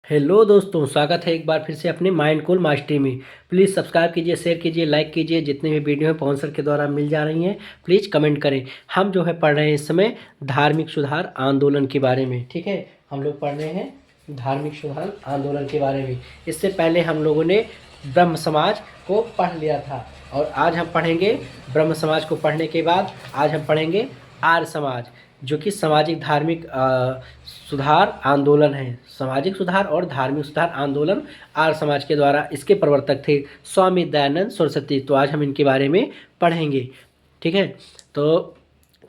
Hello दोस्तों, स्वागत है एक बार फिर से अपने माइंडकुल मास्टरी में। प्लीज़ सब्सक्राइब कीजिए, शेयर कीजिए, लाइक कीजिए। जितने भी वीडियो हैं पवन सर के द्वारा मिल जा रही हैं, प्लीज़ कमेंट करें। हम जो है पढ़ रहे हैं इस समय धार्मिक सुधार आंदोलन के बारे में। ठीक है, हम लोग पढ़ रहे हैं धार्मिक सुधार आंदोलन के बारे में। इससे पहले हम लोगों ने ब्रह्म समाज को पढ़ लिया था और आज हम पढ़ेंगे ब्रह्म समाज को पढ़ने के बाद आज हम पढ़ेंगे आर्य समाज, जो कि सामाजिक धार्मिक सुधार आंदोलन है। सामाजिक सुधार और धार्मिक सुधार आंदोलन आर्य समाज के द्वारा इसके प्रवर्तक थे स्वामी दयानंद सरस्वती। तो आज हम इनके बारे में पढ़ेंगे। ठीक है, तो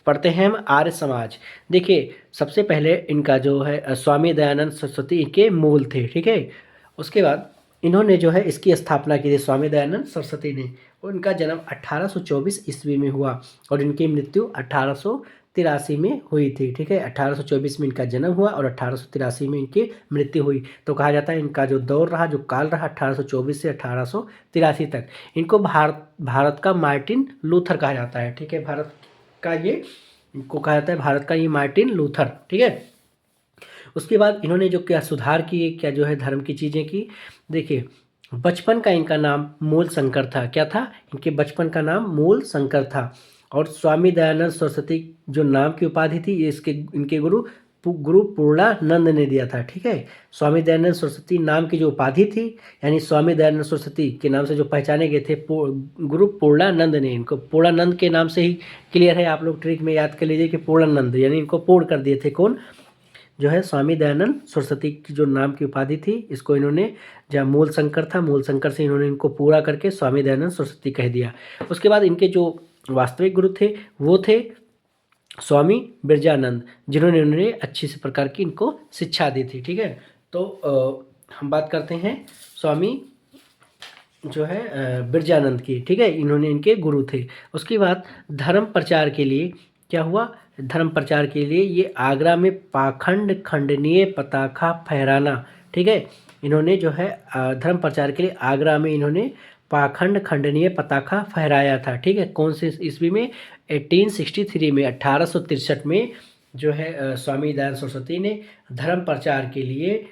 पढ़ते हैं हम आर्य समाज। देखिए, सबसे पहले इनका जो है स्वामी दयानंद सरस्वती इनके मूल थे। ठीक है, उसके बाद इन्होंने जो है इसकी स्थापना की थी स्वामी दयानंद सरस्वती ने। उनका जन्म 1824 ईस्वी में हुआ और इनकी मृत्यु 1883 में हुई थी। ठीक है, 1824 में इनका जन्म हुआ और 1883 में इनकी मृत्यु हुई। तो कहा जाता है इनका जो दौर रहा, जो काल रहा, 1824 से 1883 तक। इनको भारत का मार्टिन लूथर कहा जाता है। ठीक है, भारत का ये इनको कहा जाता है भारत का ये मार्टिन लूथर। ठीक है, उसके बाद इन्होंने जो क्या सुधार किए, क्या जो है धर्म की चीज़ें की। देखिए, बचपन का इनका नाम मूल शंकर था। क्या था? इनके बचपन का नाम मूल शंकर था। और स्वामी दयानंद सरस्वती जो नाम की उपाधि थी, ये इसके इनके गुरु पूर्णानंद ने दिया था। ठीक है, स्वामी दयानंद सरस्वती नाम की जो उपाधि थी, यानी स्वामी दयानंद सरस्वती के नाम से जो पहचाने गए थे, गुरु पूर्णानंद ने इनको, पूर्णानंद के नाम से ही क्लियर है, आप लोग ट्रिक में याद कर लीजिए कि पूर्णानंद, यानी इनको पूर्ण कर दिए थे। कौन? जो है स्वामी दयानंद सरस्वती की जो नाम की उपाधि थी, इसको इन्होंने, जहाँ मूल शंकर था, मूल शंकर से इन्होंने इनको पूरा करके स्वामी दयानंद सरस्वती कह दिया। उसके बाद इनके जो वास्तविक गुरु थे वो थे स्वामी बिरजानंद, जिन्होंने उन्होंने अच्छी से प्रकार की इनको शिक्षा दी थी। ठीक है, तो हम बात करते हैं स्वामी जो है बिरजानंद की। ठीक है, इन्होंने इनके गुरु थे। उसके बाद धर्म प्रचार के लिए क्या हुआ? धर्म प्रचार के लिए ये आगरा में पाखंड खंडनीय पताका फहराना। ठीक है, इन्होंने जो है धर्म प्रचार के लिए आगरा में इन्होंने पाखंड खंडनीय पताका फहराया था। ठीक है, कौन से ईस्वी में? 1863 में, 1863 में जो है स्वामी दयानंद सरस्वती ने धर्म प्रचार के लिए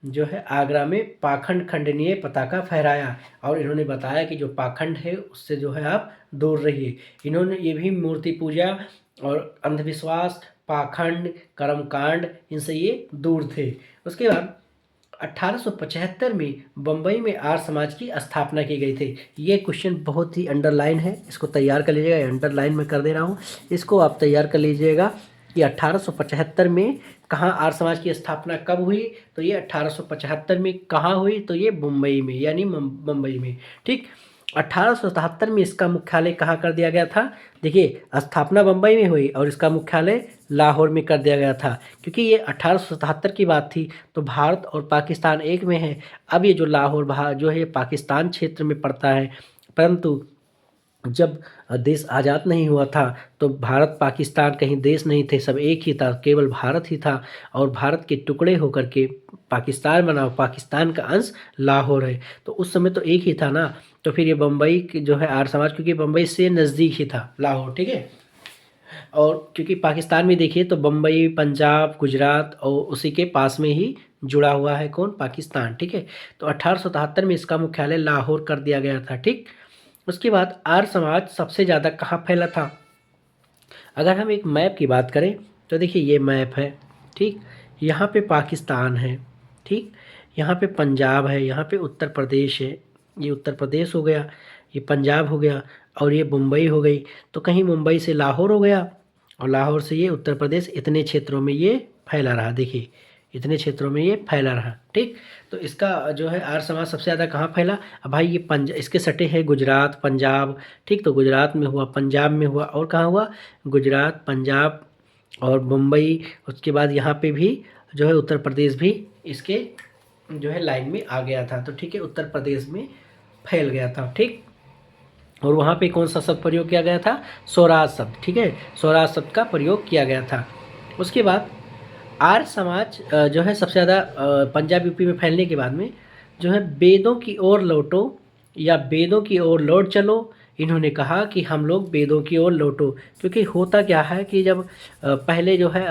जो है आगरा में पाखंड खंडनीय पताका फहराया और इन्होंने बताया कि जो पाखंड है उससे जो है आप दूर रहिए। इन्होंने ये भी मूर्ति पूजा और अंधविश्वास, पाखंड, कर्मकांड, इनसे ये दूर थे। उसके बाद 1875 में बम्बई में आर्य समाज की स्थापना की गई थी। ये क्वेश्चन बहुत ही अंडरलाइन है, इसको तैयार कर लीजिएगा। अंडरलाइन में कर दे रहा हूँ, इसको आप तैयार कर लीजिएगा कि 1875 में कहाँ आर्य समाज की स्थापना कब हुई? तो ये 1875 में कहाँ हुई? तो ये मुंबई में, यानी मुंबई में। ठीक, 1877 में इसका मुख्यालय कहाँ कर दिया गया था? देखिए, स्थापना मुंबई में हुई और इसका मुख्यालय लाहौर में कर दिया गया था, क्योंकि ये 1877 की बात थी। तो भारत और पाकिस्तान एक में है। अब ये जो लाहौर जो है पाकिस्तान क्षेत्र में पड़ता है, परंतु जब देश आज़ाद नहीं हुआ था तो भारत पाकिस्तान कहीं देश नहीं थे, सब एक ही था, केवल भारत ही था। और भारत के टुकड़े होकर के पाकिस्तान बना, पाकिस्तान का अंश लाहौर है। तो उस समय तो एक ही था ना। तो फिर ये बम्बई की जो है आर्य समाज, क्योंकि बम्बई से नज़दीक ही था लाहौर। ठीक है, और क्योंकि पाकिस्तान में देखिए तो बम्बई, पंजाब, गुजरात और उसी के पास में ही जुड़ा हुआ है कौन? पाकिस्तान। ठीक है, तो 1877 में इसका मुख्यालय लाहौर कर दिया गया था। ठीक, उसके बाद आर्य समाज सबसे ज़्यादा कहाँ फैला था? अगर हम एक मैप की बात करें तो देखिए ये मैप है। ठीक, यहाँ पे पाकिस्तान है। ठीक, यहाँ पे पंजाब है, यहाँ पे उत्तर प्रदेश है। ये उत्तर प्रदेश हो गया, ये पंजाब हो गया और ये मुंबई हो गई। तो कहीं मुंबई से लाहौर हो गया और लाहौर से ये उत्तर प्रदेश, इतने क्षेत्रों में ये फैला रहा। देखिए, इतने क्षेत्रों में ये फैला रहा। ठीक, तो इसका जो है आर्य समाज सबसे ज़्यादा कहाँ फैला? अब भाई ये इसके सटे हैं गुजरात, पंजाब। ठीक, तो गुजरात में हुआ, पंजाब में हुआ और कहाँ हुआ? गुजरात, पंजाब और मुंबई। उसके बाद यहाँ पे भी जो है उत्तर प्रदेश भी इसके जो है लाइन में आ गया था। तो ठीक है, उत्तर प्रदेश में फैल गया था। ठीक, और वहाँ पे कौन सा शब्द प्रयोग किया गया था? स्वराज शब्द। ठीक है, स्वराज शब्द का प्रयोग किया गया था। उसके बाद आर्य समाज जो है सबसे ज़्यादा पंजाब यूपी में फैलने के बाद में जो है वेदों की ओर लौटो या वेदों की ओर लौट चलो। इन्होंने कहा कि हम लोग वेदों की ओर लौटो, क्योंकि होता क्या है कि जब पहले जो है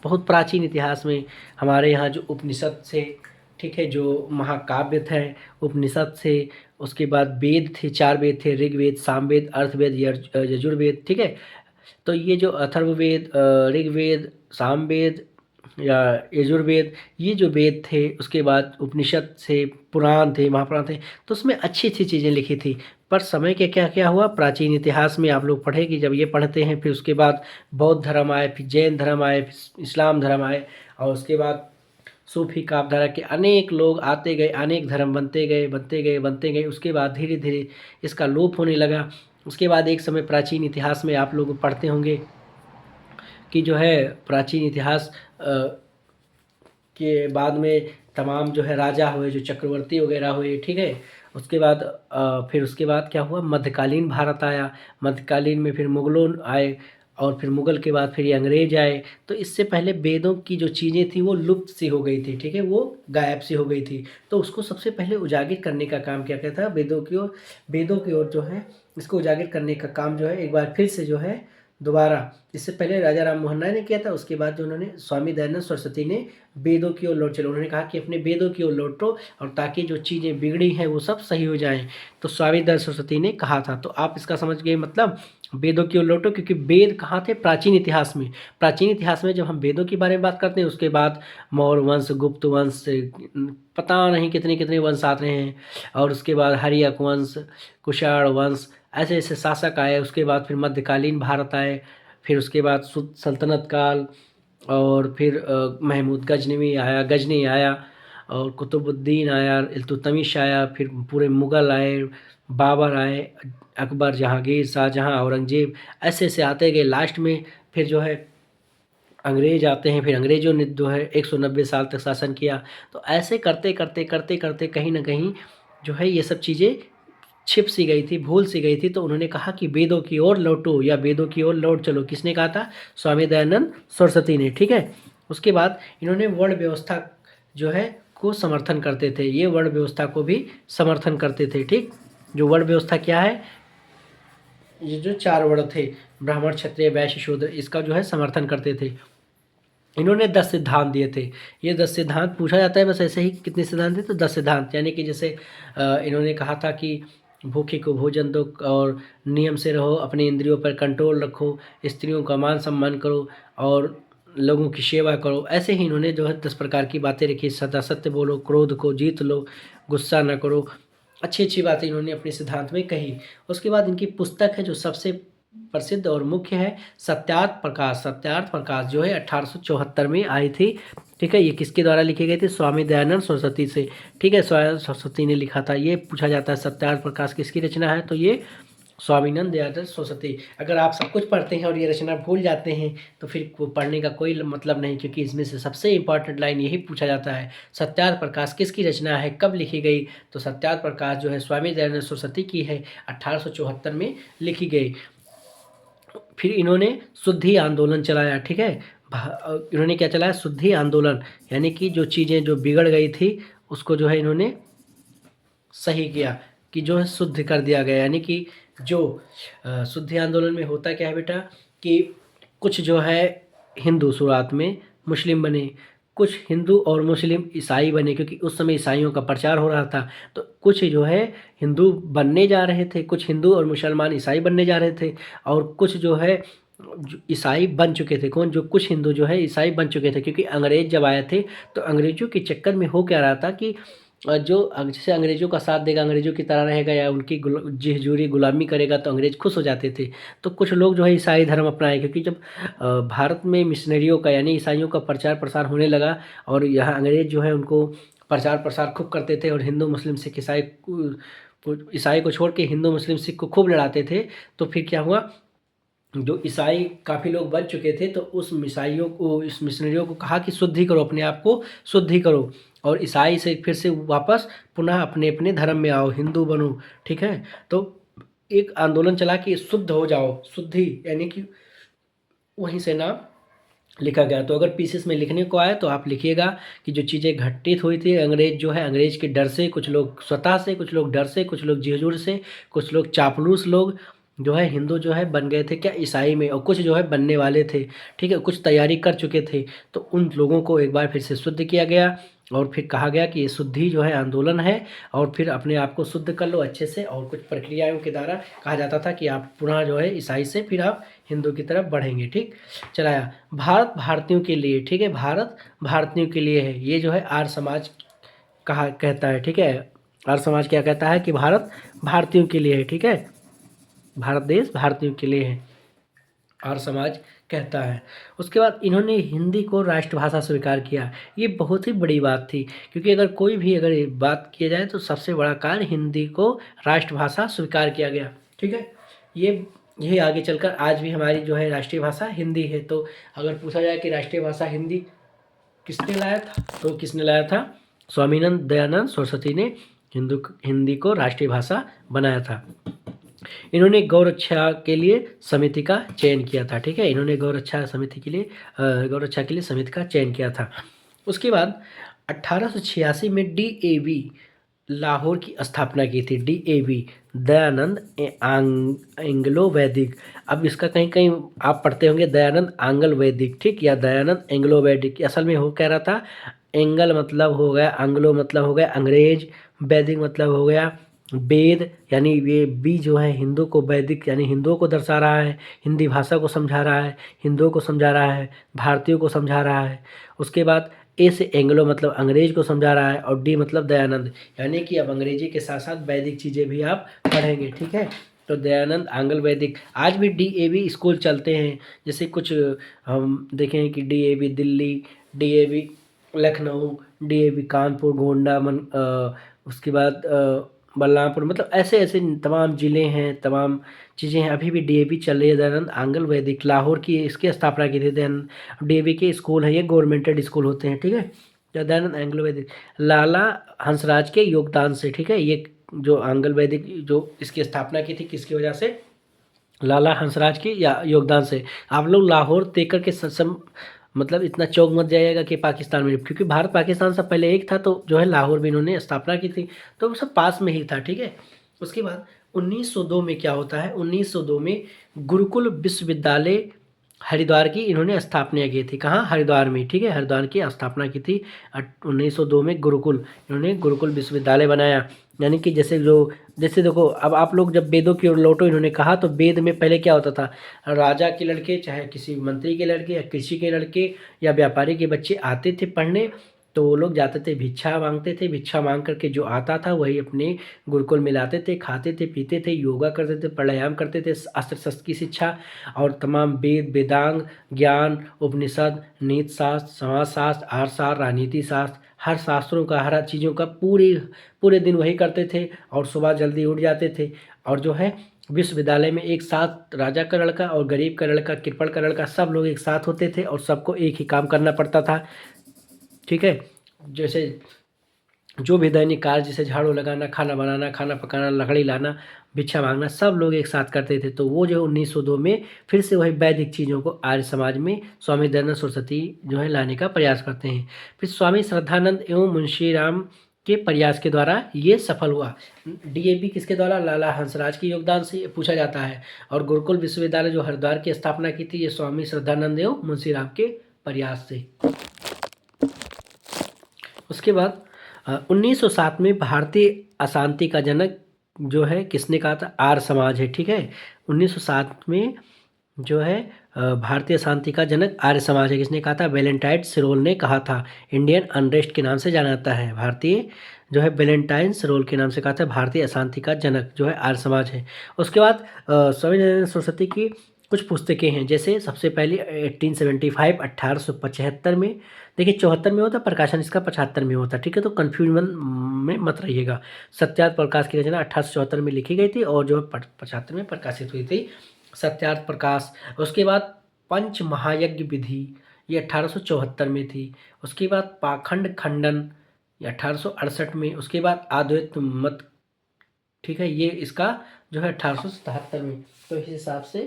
बहुत प्राचीन इतिहास में हमारे यहाँ जो उपनिषद से, ठीक है, जो महाकाव्य थे उपनिषद से, उसके बाद वेद थे, 4 वेद थे, ऋग्वेद, सामवेद, अर्थवेद, यजुर्वेद, ठीक है। तो ये जो अथर्ववेद, ऋग्वेद, सामवेद या यजुर्वेद, ये जो वेद थे, उसके बाद उपनिषद से पुराण थे, महापुराण थे, तो उसमें अच्छी-अच्छी चीज़ें लिखी थी। पर समय के क्या-क्या हुआ, प्राचीन इतिहास में आप लोग पढ़े कि जब ये पढ़ते हैं, फिर उसके बाद बौद्ध धर्म आए, फिर जैन धर्म आए, फिर इस्लाम धर्म आए, और उसके बाद सूफी कापधारा के अनेक लोग आते गए, अनेक धर्म बनते गए, बनते गए, बनते गए। उसके बाद धीरे-धीरे इसका लोप होने लगा। उसके बाद एक समय प्राचीन इतिहास में आप लोग पढ़ते होंगे कि जो है प्राचीन इतिहास के बाद में तमाम जो है राजा हुए, जो चक्रवर्ती वगैरह हुए, ठीक है। उसके बाद फिर उसके बाद क्या हुआ, मध्यकालीन भारत आया। मध्यकालीन में फिर मुग़लों आए, और फिर मुग़ल के बाद फिर ये अंग्रेज़ आए। तो इससे पहले वेदों की जो चीज़ें थी वो लुप्त सी हो गई थी, ठीक है, वो गायब सी हो गई थी। तो उसको सबसे पहले उजागर करने का काम क्या था, वेदों की ओर जो है इसको उजागर करने का काम जो है एक बार फिर से जो है दोबारा, इससे पहले राजा राम मोहन राय ने किया था। उसके बाद जो उन्होंने स्वामी दयानंद सरस्वती ने वेदों की ओर लौट चलो, उन्होंने कहा कि अपने वेदों की ओर लौटो, और ताकि जो चीज़ें बिगड़ी हैं वो सब सही हो जाएं। तो स्वामी दयानंद सरस्वती ने कहा था। तो आप इसका समझ गए मतलब, वेदों की ओर लौटो, क्योंकि वेद कहाँ थे, प्राचीन इतिहास में। प्राचीन इतिहास में जब हम वेदों के बारे में बात करते हैं, उसके बाद मौर्य वंश, गुप्त वंश, पता नहीं कितने कितने वंश आते हैं, और उसके बाद हर्यक वंश, कुषाण वंश, ऐसे ऐसे शासक आए। उसके बाद फिर मध्यकालीन भारत आए, फिर उसके बाद सल्तनत काल, और फिर महमूद गजनी आया, और कुतुबुद्दीन आया, इल्तुतमिश आया, फिर पूरे मुग़ल आए, बाबर आए, अकबर, जहांगीर, शाहजहां, औरंगजेब, ऐसे ऐसे आते गए। लास्ट में फिर जो है अंग्रेज आते हैं। फिर अंग्रेज़ों ने जो है 190 साल तक शासन किया। तो ऐसे करते करते करते करते कहीं ना कहीं जो है ये सब चीज़ें छिप सी गई थी, भूल सी गई थी। तो उन्होंने कहा कि वेदों की ओर लौटो, या वेदों की ओर लौट चलो। किसने कहा था, स्वामी दयानंद सरस्वती ने, ठीक है। उसके बाद इन्होंने वर्ण व्यवस्था जो है को समर्थन करते थे, ये वर्ण व्यवस्था को भी समर्थन करते थे, ठीक। जो वर्ण व्यवस्था क्या है, ये जो 4 वर्ण थे, ब्राह्मण, क्षत्रिय, वैश्य, शूद्र, इसका जो है समर्थन करते थे। इन्होंने 10 सिद्धांत दिए थे। ये 10 सिद्धांत पूछा जाता है बस ऐसे ही, कितने सिद्धांत थे, तो 10 सिद्धांत। यानी कि जैसे इन्होंने कहा था कि भूखे को भोजन दो, और नियम से रहो, अपने इंद्रियों पर कंट्रोल रखो, स्त्रियों का मान सम्मान करो, और लोगों की सेवा करो। ऐसे ही इन्होंने जो है 10 प्रकार की बातें रखी। सदा सत्य बोलो, क्रोध को जीत लो, गुस्सा न करो। अच्छी अच्छी बातें इन्होंने अपने सिद्धांत में कही। उसके बाद इनकी पुस्तक है जो सबसे प्रसिद्ध और मुख्य है, सत्यार्थ प्रकाश। सत्यार्थ प्रकाश जो है 1874 में आई थी, ठीक है। ये किसके द्वारा लिखी गई थी, स्वामी दयानंद सरस्वती से, ठीक है। स्वामी सरस्वती ने लिखा था। ये पूछा जाता है सत्यार्थ प्रकाश किसकी रचना है, तो ये स्वामीनंद दयानंद सरस्वती। अगर आप सब कुछ पढ़ते हैं और ये रचना भूल जाते हैं तो फिर वो पढ़ने का कोई मतलब नहीं, क्योंकि इसमें से सबसे इंपॉर्टेंट लाइन यही पूछा जाता है, सत्यार्थ प्रकाश किसकी रचना है, कब लिखी गई। तो सत्यार्थ प्रकाश जो है स्वामी दयानंद सरस्वती की है, 1874 में लिखी गई। फिर इन्होंने शुद्धि आंदोलन चलाया, ठीक है। इन्होंने क्या चलाया, शुद्धि आंदोलन, यानी कि जो चीज़ें जो बिगड़ गई थी उसको जो है इन्होंने सही किया, कि जो है शुद्ध कर दिया गया। यानी कि जो शुद्धि आंदोलन में होता क्या है बेटा, कि कुछ जो है हिंदू शुरुआत में मुस्लिम बने, कुछ हिंदू और मुस्लिम ईसाई बने, क्योंकि उस समय ईसाइयों का प्रचार हो रहा था। तो कुछ जो है हिंदू बनने जा रहे थे, कुछ हिंदू और मुसलमान ईसाई बनने जा रहे थे, और कुछ जो है ईसाई बन चुके थे। कौन, जो कुछ हिंदू जो है ईसाई बन चुके थे, क्योंकि अंग्रेज जब आए थे तो अंग्रेजों के चक्कर में हो क्या रहा था कि जो जैसे अंग्रेज़ों का साथ देगा, अंग्रेज़ों की तरह रहेगा, या उनकी जी हजूरी गुलामी करेगा, तो अंग्रेज़ खुश हो जाते थे। तो कुछ लोग जो है ईसाई धर्म अपनाए, क्योंकि जब भारत में मिशनरियों का यानी ईसाइयों का प्रचार प्रसार होने लगा, और यहाँ अंग्रेज़ जो है उनको प्रचार प्रसार खूब करते थे, और हिंदू मुस्लिम सिख ईसाई को छोड़ के हिंदू मुस्लिम सिख को खूब लड़ाते थे। तो फिर क्या हुआ, जो ईसाई काफ़ी लोग बन चुके थे, तो उस ईसाइयों को, इस मिशनरियों को कहा कि शुद्धि करो, अपने आप को शुद्धि करो, और ईसाई से फिर से वापस पुनः अपने अपने धर्म में आओ, हिंदू बनो, ठीक है। तो एक आंदोलन चला कि शुद्ध हो जाओ, शुद्धि, यानी कि वहीं से नाम लिखा गया। तो अगर पीसेस में लिखने को आए तो आप लिखिएगा कि जो चीज़ें घटित हुई थी, अंग्रेज जो है, अंग्रेज के डर से, कुछ लोग स्वतः से, कुछ लोग डर से, कुछ लोग जी हुजूर से, कुछ लोग चापलूस लोग जो है हिंदू जो है बन गए थे क्या ईसाई में, और कुछ जो है बनने वाले थे, ठीक है, कुछ तैयारी कर चुके थे। तो उन लोगों को एक बार फिर से शुद्ध किया गया और फिर कहा गया कि ये शुद्धि जो है आंदोलन है, और फिर अपने आप को शुद्ध कर लो अच्छे से, और कुछ प्रक्रियाओं के द्वारा कहा जाता था कि आप पुनः जो है ईसाई से फिर आप हिंदू की तरफ बढ़ेंगे। ठीक, चलाया भारत भारतीयों के लिए, ठीक है, भारत भारतीयों के लिए है, ये जो है आर्य समाज कहा कहता है। ठीक है, आर्य समाज क्या कहता है कि भारत भारतीयों के लिए है। ठीक है, भारत देश भारतीयों के लिए है, आर्य समाज कहता है। उसके बाद इन्होंने हिंदी को राष्ट्रभाषा स्वीकार किया। ये बहुत ही बड़ी बात थी, क्योंकि अगर कोई भी अगर ये बात किया जाए तो सबसे बड़ा कार्य हिंदी को राष्ट्रभाषा स्वीकार किया गया। ठीक है, ये यही आगे चलकर आज भी हमारी जो है राष्ट्रीय भाषा हिंदी है। तो अगर पूछा जाए कि राष्ट्रीय भाषा हिंदी किसने लाया था, तो किसने लाया था, स्वामीनाथन दयानंद सरस्वती ने हिंदी को राष्ट्रीय भाषा बनाया था। इन्होंने गौरक्षा के लिए समिति का चयन किया था। ठीक है, इन्होंने गौरक्षा समिति के लिए गौरक्षा के लिए समिति का चयन किया था। उसके बाद 1886 में DAV लाहौर की स्थापना की थी। DAV दयानंद एंग्लो वैदिक। अब इसका कहीं कहीं आप पढ़ते होंगे दयानंद आंग्ल वैदिक, ठीक, या दयानंद एंग्लो वैदिक। असल में हो कह रहा था, एंगल मतलब हो गया, आंग्लो मतलब हो गया अंग्रेज, वैदिक मतलब हो गया वेद, यानी ये बी जो है हिंदू को, वैदिक यानी हिंदुओं को दर्शा रहा है, हिंदी भाषा को समझा रहा है, हिंदुओं को समझा रहा है, भारतीयों को समझा रहा है। उसके बाद ए से एंग्लो मतलब अंग्रेज को समझा रहा है, और डी मतलब दयानंद, यानी कि अब अंग्रेजी के साथ साथ वैदिक चीज़ें भी आप पढ़ेंगे। ठीक है, तो दयानंद आंग्ल वैदिक। आज भी DAV स्कूल चलते हैं, जैसे कुछ हम देखें कि DAV Delhi, DAV Lucknow, DAV Kanpur, Gonda, उसके बाद बलरामपुर, मतलब ऐसे ऐसे तमाम ज़िले हैं, तमाम चीज़ें हैं। अभी भी DAV चल रही है, दयानंद आंग्ल वैदिक, लाहौर की इसकी स्थापना की थी। दयानंद DAV के स्कूल है, ये गवर्नमेंटेड स्कूल होते हैं। ठीक है, तो दयानंद आंग्ल वैदिक लाला हंसराज के योगदान से, ठीक है, ये जो आंग्ल वैदिक जो इसकी स्थापना की थी किसकी वजह से, लाला हंसराज की या योगदान से। आप लोग लाहौर देख कर के मतलब इतना चौंक मत जाइएगा कि पाकिस्तान में, क्योंकि भारत पाकिस्तान से पहले एक था, तो जो है लाहौर भी इन्होंने स्थापना की थी, तो वो सब पास में ही था। ठीक है, उसके बाद 1902 में क्या होता है, 1902 में गुरुकुल विश्वविद्यालय हरिद्वार की इन्होंने स्थापना की थी। कहाँ, हरिद्वार में। ठीक है, हरिद्वार की स्थापना की थी 1902 में। गुरुकुल, इन्होंने गुरुकुल विश्वविद्यालय बनाया। यानी कि जैसे देखो, अब आप लोग जब वेदों की ओर लौटो, इन्होंने कहा तो वेद में पहले क्या होता था, राजा के लड़के, चाहे किसी मंत्री के लड़के या कृषि के लड़के या व्यापारी के बच्चे आते थे पढ़ने, तो वो लोग जाते थे, भिक्षा मांगते थे, भिक्षा मांग करके जो आता था वही अपने गुरुकुल में लाते थे, खाते थे, पीते थे, योगा करते थे, प्राणायाम करते थे, अस्त्र शस्त्र की शिक्षा और तमाम वेद वेदांग ज्ञान, उपनिषद, नीति शास्त्र, समाजशास्त्र, अर्थशास्त्र, राजनीति शास्त्र, हर शास्त्रों का, हर चीज़ों का पूरे पूरे दिन वही करते थे, और सुबह जल्दी उठ जाते थे। और जो है विश्वविद्यालय में एक साथ राजा का लड़का और गरीब का लड़का, कृपण का लड़का, सब लोग एक साथ होते थे, और सबको एक ही काम करना पड़ता था। ठीक है, जैसे जो भी दैनिक कार्य, जैसे झाड़ू लगाना, खाना बनाना, खाना पकाना, लकड़ी लाना, भिक्षा मांगना, सब लोग एक साथ करते थे। तो वो जो 1902 में फिर से वही वैदिक चीज़ों को आर्य समाज में स्वामी दयानंद सरस्वती जो है लाने का प्रयास करते हैं। फिर स्वामी श्रद्धानंद एवं मुंशी राम के प्रयास के द्वारा ये सफल हुआ। DAV किसके द्वारा, लाला हंसराज के योगदान से पूछा जाता है। और गुरुकुल विश्वविद्यालय जो हरिद्वार की स्थापना की थी, ये स्वामी श्रद्धानंद एवं मुंशी राम के प्रयास से। उसके बाद 1907 में भारतीय अशांति का जनक जो है किसने कहा था, आर्य समाज है। ठीक है, 1907 में जो है भारतीय शांति का जनक आर्य समाज है। किसने कहा था, वैलेंटाइन सिरोल ने कहा था। इंडियन अनरेस्ट के नाम से जाना जाता है। भारतीय जो है वैलेंटाइन सिरोल के नाम से कहा था, भारतीय अशांति का जनक जो है आर्य समाज है। उसके बाद स्वामी दयानंद सरस्वती की कुछ पुस्तकें हैं, जैसे सबसे पहले 1875 1875 में, देखिए 74 में होता प्रकाशन, इसका 75 में होता। ठीक है, तो कन्फ्यूजन में मत रहिएगा। सत्यार्थ प्रकाश की रचना 1874 में लिखी गई थी, और जो 75 में प्रकाशित हुई थी सत्यार्थ प्रकाश। उसके बाद पंच महायज्ञ विधि, ये 1874 में थी। उसके बाद पाखंड खंडन, ये 1868 में। उसके बाद अद्वैत मत, ठीक है, ये इसका जो है 1877 में। तो इस हिसाब से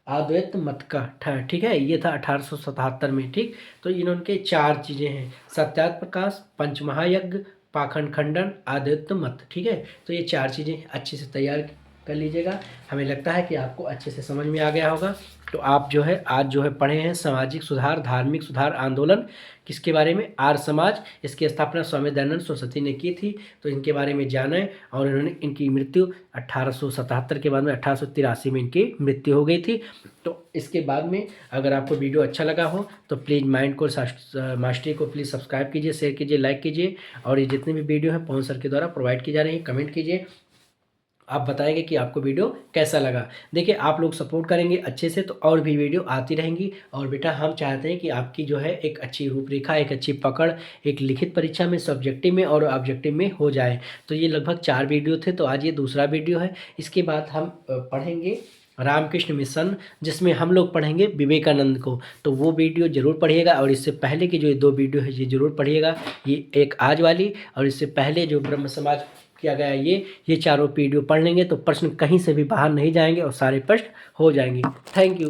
अद्वैत मत का ठीक है, ये था 1877 में। ठीक, तो इन्होंने चार चीज़ें हैं, सत्यार्थ प्रकाश, पंचमहायज्ञ, पाखंड खंडन, अद्वैत मत। ठीक है, तो ये चार चीज़ें अच्छे से तैयार कर लीजिएगा। हमें लगता है कि आपको अच्छे से समझ में आ गया होगा। तो आप जो है आज जो है पढ़े हैं सामाजिक सुधार धार्मिक सुधार आंदोलन किसके बारे में, आर्य समाज, इसकी स्थापना स्वामी दयानंद सरस्वती ने की थी। तो इनके बारे में जानें। और इन्होंने इनकी मृत्यु 1877 के बाद में 1883 में इनकी मृत्यु हो गई थी। तो इसके बाद में अगर आपको वीडियो अच्छा लगा हो तो प्लीज़ माइंड कोल मास्टरी को प्लीज़ सब्सक्राइब कीजिए, शेयर कीजिए, लाइक कीजिए। और ये जितने भी वीडियो हैं पवन सर के द्वारा प्रोवाइड की जा रही है, कमेंट कीजिए। आप बताएंगे कि आपको वीडियो कैसा लगा। देखिए आप लोग सपोर्ट करेंगे अच्छे से तो और भी वीडियो आती रहेंगी। और बेटा हम चाहते हैं कि आपकी जो है एक अच्छी रूपरेखा, एक अच्छी पकड़ एक लिखित परीक्षा में, सब्जेक्टिव में और ऑब्जेक्टिव में हो जाए। तो ये लगभग 4 वीडियो थे, तो आज ये दूसरा वीडियो है। इसके बाद हम पढ़ेंगे रामकृष्ण मिशन, जिसमें हम लोग पढ़ेंगे विवेकानंद को। तो वो वीडियो ज़रूर पढ़िएगा। और इससे पहले की जो 2 वीडियो है ये ज़रूर पढ़िएगा। ये एक आज वाली और इससे पहले जो ब्रह्म समाज किया गया ये चारों वीडियो पढ़ लेंगे तो प्रश्न कहीं से भी बाहर नहीं जाएंगे और सारे प्रश्न हो जाएंगे। Thank you.